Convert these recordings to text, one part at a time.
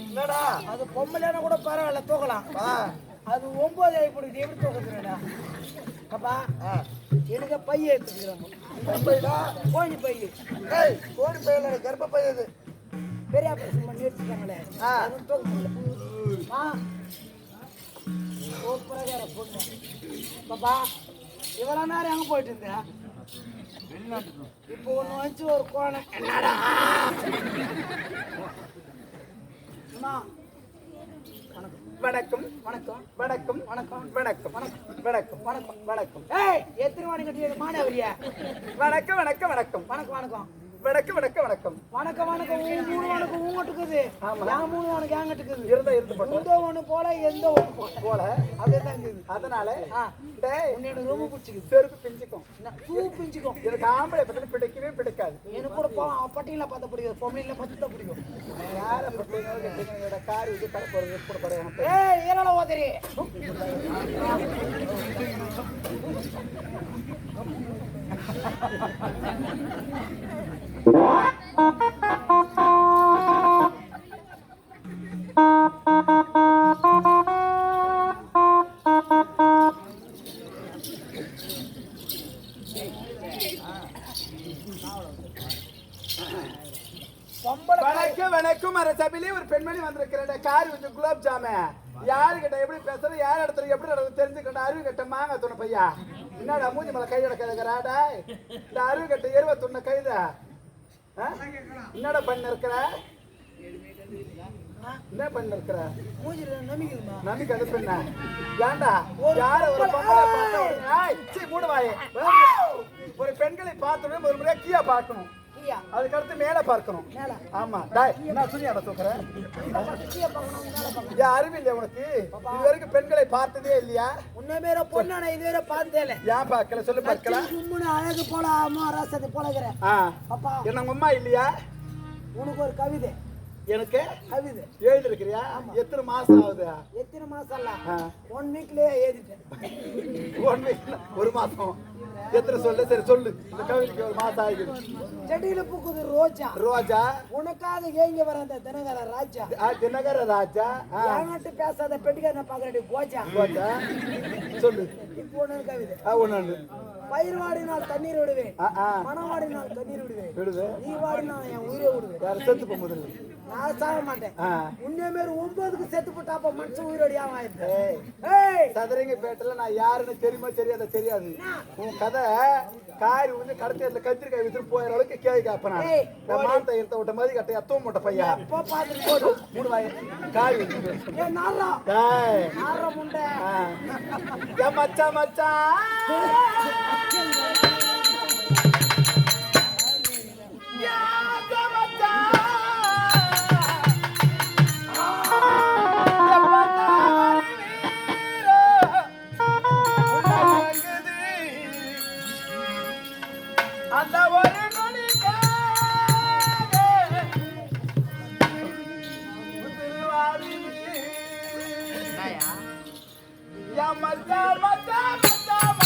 என்னடா அது பொம்பளையான கூட பரவாயில்ல தூக்கலாம். அது 9 ஆயிடுது எப்படி தூக்குறா அப்பா? எனக்கு பைய எடுத்துக்கிறாங்க. கோழி பை. கோழி பையில கர்ப்ப பை. அது பெரிய ஆபரேஷன் பண்ணி எடுத்துட்டாங்களே. சூப்பராக பொண்ணு பாப்பா. இவ்வளோ நேரம் எங்கே போயிட்டு இருந்தேன்? இப்போ ஒன்று வச்சு ஒரு கோணம். என்னடா வணக்கம் வணக்கம் வணக்கம் வணக்கம் வணக்கம் வணக்கம் வணக்கம் வணக்கம் வணக்கம். ஏய் எத்தனை மணி கட்டி மாணவரியா? வணக்கம் வணக்கம் வணக்கம் வணக்கம் வணக்கம் வணக்கம் வணக்கம் வணக்கம் வணக்கம் வணக்கம். மூணு வணக்கம் ஊங்கட்டுக்குது. நான் மூணு வணக்கம் ஏங்கட்டுக்குது. எந்த ஒன்று போல எந்த ஒன்று போல அதேதான் இருக்குது. அதனால உன்னோட ரொம்ப பிடிச்சிக்குது. செருப்பு பிஞ்சிக்கும், பூ பிஞ்சிக்கும். எனக்கு ஆம்பளை பத்தி பிடிக்கவே பிடிக்காது. எனக்கு கூட பட்டியல பார்த்தா பிடிக்கும், பொம்பளைல பத்தி தான் பிடிக்கும். யார பட்டியலோட கார் இது கடை போறது கூட படம். ஏய் ஏறல ஓதரி. வணக்கம் அரசபிலே ஒரு பெண்மணி வந்திருக்கிற கார் வந்து குலாப் ஜாமே. யாரு கிட்ட எப்படி பேசுறது, யார் இடத்துல எப்படி நடந்து தெரிஞ்சுக்கிட்ட அறிவு கட்ட மாங்க துணை பையா. என்னடா மூஞ்சி மேல கை அடக்கிறாடா? இந்த அறிவு கட்ட 21 கைதா என்னடா பண்ண இருக்கிற? என்ன பண்ண இருக்கிற? நம்பிக்கை அது பெண்ணா? ஏண்டா யார ஒரு மூடுவாயே. ஒரு பெண்களை பார்த்தோன்னே ஒரு முறையா கீழே பார்க்கணும், அதுக்கு அடுத்து மேல பார்க்கணும். ஆமா நான் துணியாட தூக்குறேன். அறிவு இல்லையா உனக்கு? இது வரைக்கும் பெண்களை பார்த்ததே இல்லையா? உன்ன பொண்ணு இதுவரை பார்த்ததே இல்லை. ஏன் பார்க்கல சொல்லு? பார்க்கல அழகு போல அம்மா ராசத்தை போலகிறேன். என்ன உங்க அம்மா இல்லையா? உனக்கு ஒரு கவிதை. எனக்கு கவிதை எழுதிருக்கிறியா? எத்தனை மாசம் ஆகுது? எத்தனை மாசம் இல்ல 1 வீக்லயே எழுதிட்டேன். 1 வீக் ஒரு மாசம் எத்தனை சொல்லு? சரி சொல்லு. இந்த கவிதைக்கு ஒரு மாசம் ஆகுது. செடியில பூக்குது ரோஜா. ரோஜா உனக்காக ஏங்க வர அந்த தினகர ராஜா. தினகர ராஜா யானாட்டு பேசாத பெட்டிக்கார பாக்குறேன். கோஜா கோஜா சொல்லு. இப்போ ஒண்ணு கவிதை. ஒண்ணு. பயிர் வாடினால் தண்ணீர் விடுவேன், மனம் வாடினால் தண்ணீர் விடுவேன், நீ வாடினால் என் உயிரை விடுவேன். யாரும் செத்து போ முதல்ல. நான் சாக மாட்டேன். உன்ன மாரி 9க்கு செத்து போட்டாப்ப மனுஷன் உயிரோடியா ஆயிடுது. சதுரங்க பேட்டல நான் யாருன்னு தெரியுமா தெரியாத தெரியாது. உன் கதை காரி வந்து கடத்தில கத்திரிக்காய் வித்து போயிற அளவுக்கு கேள்வி கேப்பனா. மாத்த எடுத்த விட்ட மாதிரி கட்ட எத்தவும் போட்ட பையா. அப்ப பாத்து போடு மூடுவாய் காரி வித்து. ஏ நாரா டேய் நாரா முண்டை. ஏ மச்சான் மச்சான் யா மச்சான் அந்த ஒரு நொடிக்காக யா மச்சான் மச்சான் மச்சான்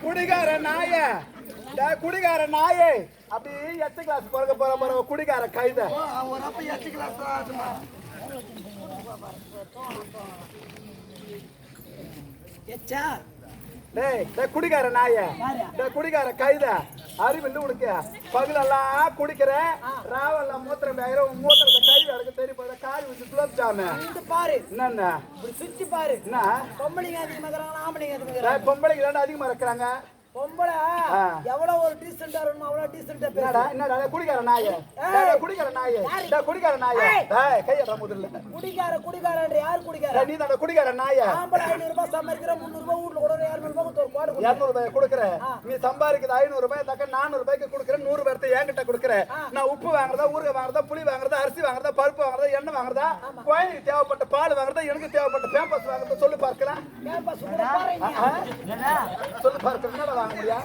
குடிகார நாய குடிகார நாயே அப்படி 8th கிளாஸ் போற குடிகார கைத ஒரு அப்ப 8th கிளாஸ் குடிகார நாய குடிகார கைத அறிவு உனக்கு பகலெல்லாம் குடிக்கிற ராவெல்லாம் மூத்திரம் மூத்திரத்தை கை வேலைக்கு தெரிய போற காரி வச்சு குலோப்ஜாமு பாரு என்ன சுத்தி பாரு என்ன பொம்பளைங்க பொம்பளைங்க அதிகமா இருக்கிறாங்க பொம்பளை எவ்வளவு ஒரு டீசென்ட்டா இருக்கணும் அவ்வளவு டீசென்ட்டா பேசுடா என்னடா குடிகார நாயே குடிகார நாயே குடிகார நாயே கையற முதல்ல குடிகாரன்ற யார் குடிகார நீ தான் குடிகார நாயே ஆம்பளை 500 ரூபாய் சம்பாதிக்கிற 300 ரூபாய் வீட்ல கூட 200 ரூபாய் ஒரு கோடு 200 ரூபாய் கொடுக்கற நீ சம்பாதிக்கிறது 500 ரூபாய் தக்க 400 ரூபாய்க்கு கொடுக்கற 100 ரூபாய் என்கிட்ட கொடுக்கற நான் உப்பு வாங்குறதா ஊறுகாய் வாங்குறதா புளி வாங்குறதா அரிசி வாங்குறதா பருப்பு வாங்குறதா எண்ணெய் வாங்குறதா கோயிலுக்கு தேவைப்பட்ட பால் வாங்குறதா எனக்கு தேவைப்பட்ட பேம்பஸ் வாங்குறதா சொல்லு பார்க்கலாம் பேம்பஸ் கூட பாருங்க சொல்லு பார்க்கலாம் வாங்க முடியா